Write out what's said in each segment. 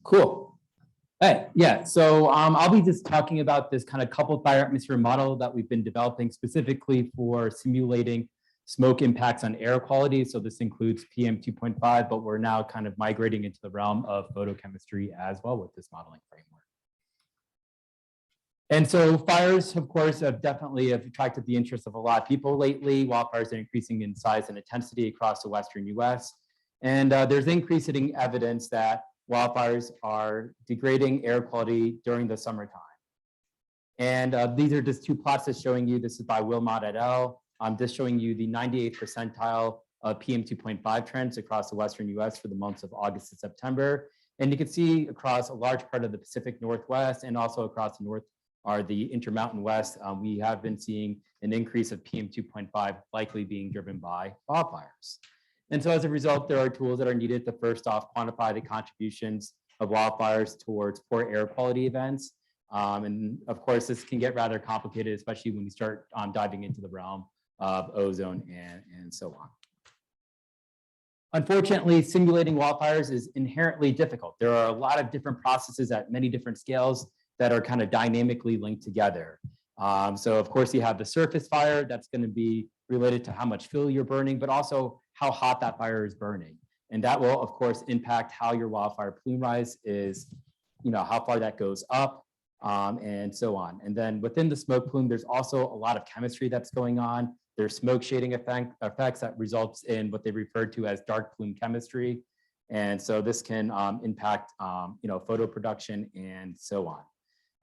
Cool. Hey, yeah, so I'll be just talking about this kind of coupled fire atmosphere model that we've been developing specifically for simulating smoke impacts on air quality. So this includes PM 2.5, but we're now kind of migrating into the realm of photochemistry as well with this modeling framework. And so fires, of course, have definitely attracted the interest of a lot of people lately. Wildfires are increasing in size and intensity across the Western US. And there's increasing evidence that wildfires are degrading air quality during the summertime. And these are just two plots just showing you, this is by Wilmot et al. I'm just showing you the 98th percentile of PM 2.5 trends across the Western US for the months of August and September. And you can see across a large part of the Pacific Northwest and also across the North are the Intermountain West. We have been seeing an increase of PM 2.5 likely being driven by wildfires. And so as a result, there are tools that are needed to first off quantify the contributions of wildfires towards poor air quality events. And of course, this can get rather complicated, especially when you start diving into the realm of ozone and so on. Unfortunately, simulating wildfires is inherently difficult. There are a lot of different processes at many different scales that are kind of dynamically linked together. So of course you have the surface fire that's going to be related to how much fuel you're burning, but also how hot that fire is burning. And that will of course impact how your wildfire plume rise is, how far that goes up and so on. And then within the smoke plume, there's also a lot of chemistry that's going on. There's smoke shading effects that results in what they refer to as dark plume chemistry. And so this can impact photo production and so on.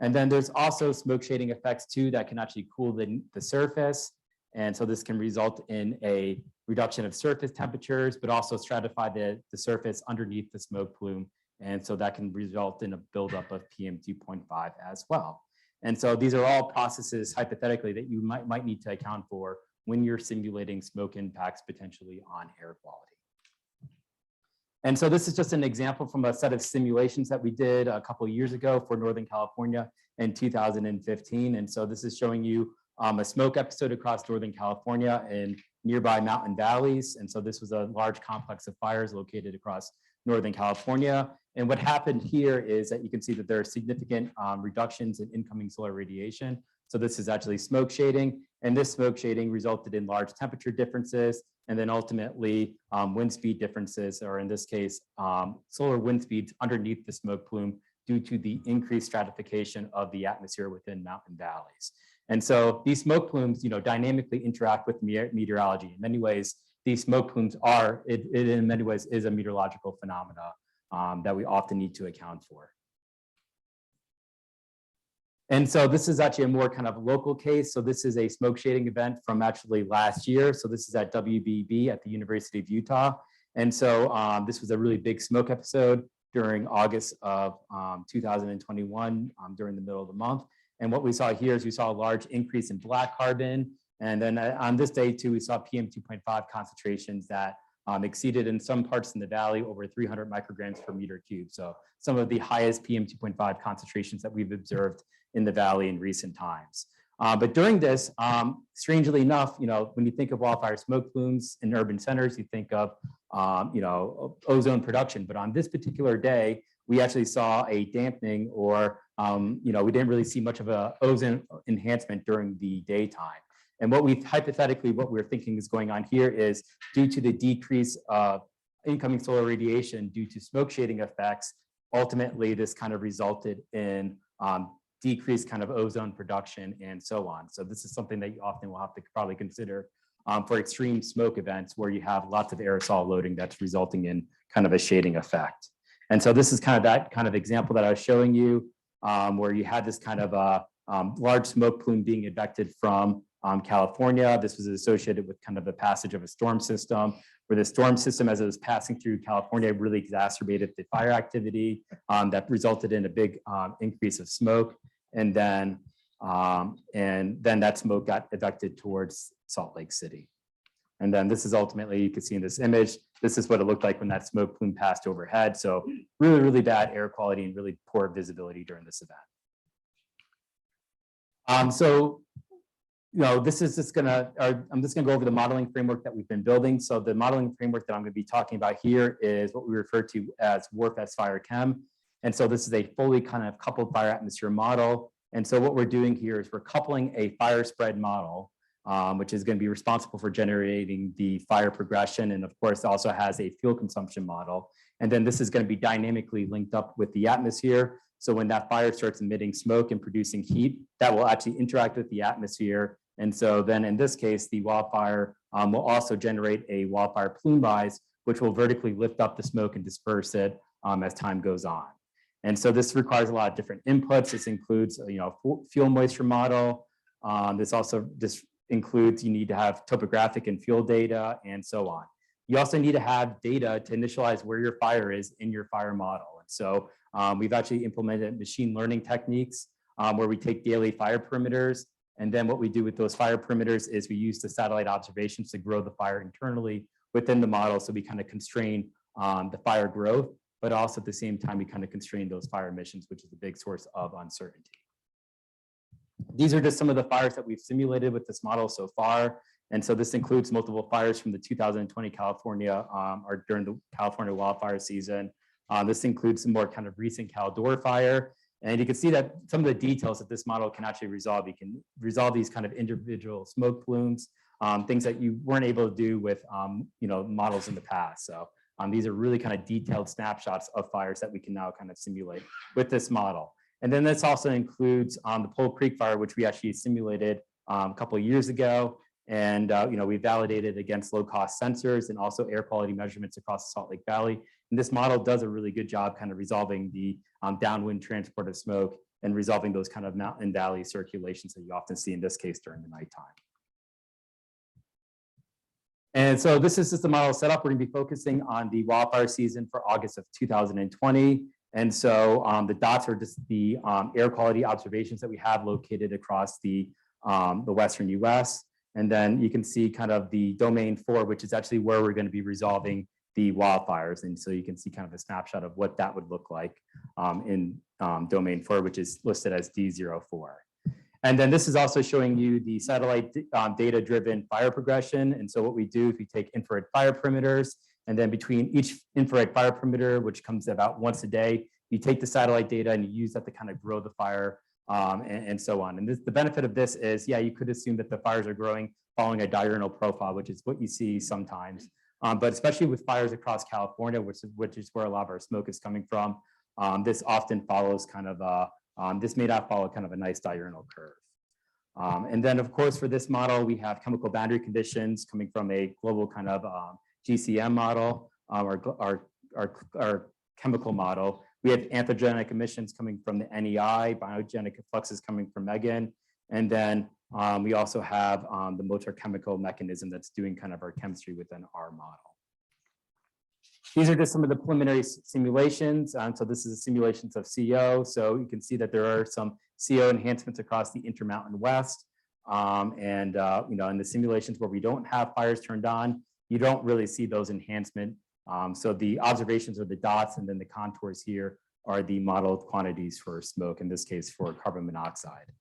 And then there's also smoke shading effects too that can actually cool the surface. And so this can result in a reduction of surface temperatures, but also stratify the surface underneath the smoke plume. And so that can result in a buildup of PM 2.5 as well. And so these are all processes hypothetically that you might need to account for when you're simulating smoke impacts potentially on air quality. And so this is just an example from a set of simulations that we did a couple of years ago for Northern California in 2015. And so this is showing you a smoke episode across Northern California and nearby mountain valleys. And so this was a large complex of fires located across Northern California. And what happened here is that you can see that there are significant reductions in incoming solar radiation. So this is actually smoke shading, and this smoke shading resulted in large temperature differences, and then ultimately wind speed differences, or in this case, solar wind speeds underneath the smoke plume due to the increased stratification of the atmosphere within mountain valleys. And so these smoke plumes, dynamically interact with meteorology. In many ways, these smoke plumes it in many ways is a meteorological phenomena that we often need to account for. And so this is actually a more kind of local case. So this is a smoke shading event from actually last year. So this is at WBB at the University of Utah. And so this was a really big smoke episode during August of 2021 during the middle of the month. And what we saw here is we saw a large increase in black carbon. And then on this day too, we saw PM 2.5 concentrations that exceeded in some parts in the valley over 300 micrograms per meter cube. So some of the highest PM 2.5 concentrations that we've observed in the valley in recent times. But during this, strangely enough, when you think of wildfire smoke plumes in urban centers, you think of, ozone production. But on this particular day, we actually saw a dampening or, we didn't really see much of a ozone enhancement during the daytime. And what we're thinking is going on here is due to the decrease of incoming solar radiation due to smoke shading effects, ultimately this kind of resulted in decreased kind of ozone production and so on. So this is something that you often will have to probably consider for extreme smoke events where you have lots of aerosol loading that's resulting in kind of a shading effect. And so this is kind of that kind of example that I was showing you where you had this kind of a large smoke plume being ejected from California. This was associated with kind of the passage of a storm system, where the storm system, as it was passing through California, really exacerbated the fire activity that resulted in a big increase of smoke. And then that smoke got ejected towards Salt Lake City. And then this is ultimately, you can see in this image, this is what it looked like when that smoke plume passed overhead. So really, really bad air quality and really poor visibility during this event. This is just I'm just gonna go over the modeling framework that we've been building. So the modeling framework that I'm gonna be talking about here is what we refer to as WRF-S Fire Chem. And so this is a fully kind of coupled fire atmosphere model. And so what we're doing here is we're coupling a fire spread model, which is going to be responsible for generating the fire progression, and of course also has a fuel consumption model. And then this is going to be dynamically linked up with the atmosphere. So when that fire starts emitting smoke and producing heat, that will actually interact with the atmosphere. And so then in this case, the wildfire will also generate a wildfire plume rise, which will vertically lift up the smoke and disperse it as time goes on. And so this requires a lot of different inputs. This includes, fuel moisture model. This includes, you need to have topographic and fuel data and so on. You also need to have data to initialize where your fire is in your fire model. And so we've actually implemented machine learning techniques where we take daily fire perimeters. And then what we do with those fire perimeters is we use the satellite observations to grow the fire internally within the model. So we kind of constrain the fire growth, but also at the same time, we kind of constrain those fire emissions, which is a big source of uncertainty. These are just some of the fires that we've simulated with this model so far. And so this includes multiple fires from the 2020 California or during the California wildfire season. This includes some more kind of recent Caldor fire. And you can see that some of the details that this model can actually resolve. You can resolve these kind of individual smoke plumes, things that you weren't able to do with models in the past. So these are really kind of detailed snapshots of fires that we can now kind of simulate with this model. And then this also includes the Pole Creek fire, which we actually simulated a couple of years ago. And we validated against low-cost sensors and also air quality measurements across the Salt Lake Valley. And this model does a really good job kind of resolving the downwind transport of smoke and resolving those kind of mountain valley circulations that you often see in this case during the nighttime. And so this is just the model set up. We're going to be focusing on the wildfire season for August of 2020. And so the dots are just the air quality observations that we have located across the Western US. And then you can see kind of the domain 4, which is actually where we're going to be resolving the wildfires. And so you can see kind of a snapshot of what that would look like in domain 4, which is listed as D04. And then this is also showing you the satellite data-driven fire progression. And so what we do is we take infrared fire perimeters, and then between each infrared fire perimeter, which comes about once a day, you take the satellite data and you use that to kind of grow the fire and so on. And the benefit of this is, yeah, you could assume that the fires are growing following a diurnal profile, which is what you see sometimes. But especially with fires across California, which is where a lot of our smoke is coming from, this often follows kind of this may not follow kind of a nice diurnal curve. And then, of course, for this model, we have chemical boundary conditions coming from a global kind of GCM model, our chemical model. We have anthropogenic emissions coming from the NEI, biogenic fluxes coming from MEGAN, and then we also have the motor chemical mechanism that's doing kind of our chemistry within our model. These are just some of the preliminary simulations. So this is simulations of CO. So you can see that there are some CO enhancements across the Intermountain West. In the simulations where we don't have fires turned on, you don't really see those enhancements. So the observations are the dots, and then the contours here are the modeled quantities for smoke, in this case for carbon monoxide.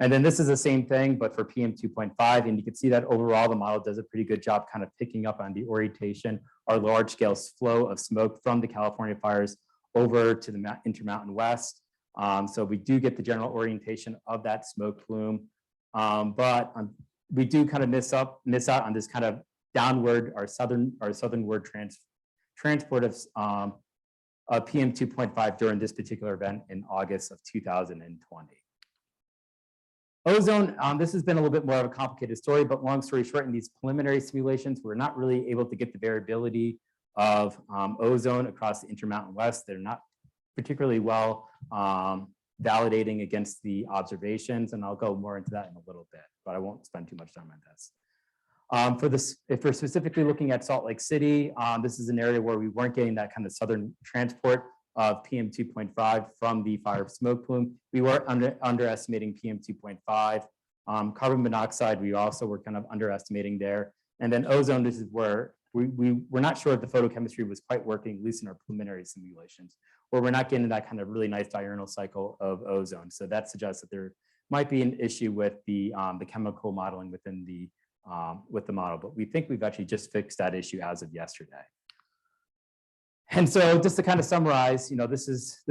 And then this is the same thing, but for PM 2.5, and you can see that overall the model does a pretty good job kind of picking up on the orientation or large scale flow of smoke from the California fires over to the Intermountain West. So we do get the general orientation of that smoke plume, but we do kind of miss out on this kind of downward or southernward transport of PM 2.5 during this particular event in August of 2020. Ozone, this has been a little bit more of a complicated story, but long story short, in these preliminary simulations, we're not really able to get the variability of ozone across the Intermountain West. They're not particularly well validating against the observations, and I'll go more into that in a little bit, but I won't spend too much time on this. If we're specifically looking at Salt Lake City, this is an area where we weren't getting that kind of southern transport of PM 2.5 from the fire smoke plume. We were underestimating PM 2.5. Carbon monoxide, we also were kind of underestimating there. And then ozone, this is where we're not sure if the photochemistry was quite working, at least in our preliminary simulations, where we're not getting that kind of really nice diurnal cycle of ozone. So that suggests that there might be an issue with the chemical modeling within the with the model, but we think we've actually just fixed that issue as of yesterday. And so just to kind of summarize, this is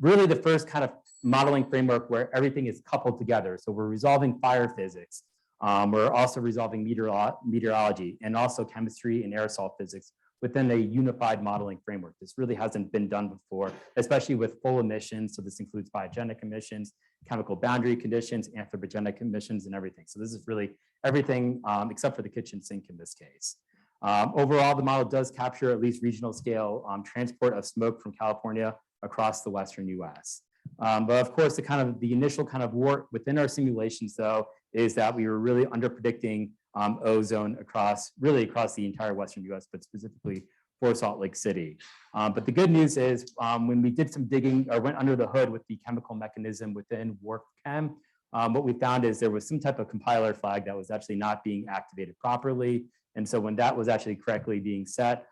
really the first kind of modeling framework where everything is coupled together. So we're resolving fire physics. We're also resolving meteorology and also chemistry and aerosol physics within a unified modeling framework. This really hasn't been done before, especially with full emissions. So this includes biogenic emissions, chemical boundary conditions, anthropogenic emissions, and everything. So this is really everything except for the kitchen sink in this case. Overall, the model does capture at least regional scale transport of smoke from California across the Western US. But of course, the initial kind of work within our simulations, though, is that we were really under predicting ozone across the entire Western US, but specifically for Salt Lake City. But the good news is when we did some digging or went under the hood with the chemical mechanism within WorkChem, what we found is there was some type of compiler flag that was actually not being activated properly. And so when that was actually correctly being set,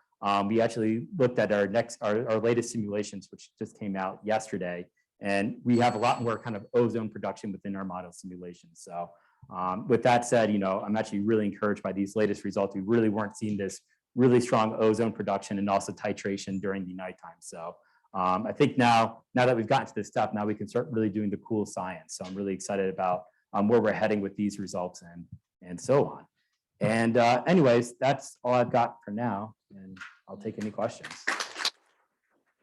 we actually looked at our latest simulations, which just came out yesterday. And we have a lot more kind of ozone production within our model simulations. So with that said, I'm actually really encouraged by these latest results. We really weren't seeing this really strong ozone production and also titration during the nighttime. So I think now that we've gotten to this step, now we can start really doing the cool science. So I'm really excited about where we're heading with these results and so on. And anyways, that's all I've got for now, and I'll take any questions.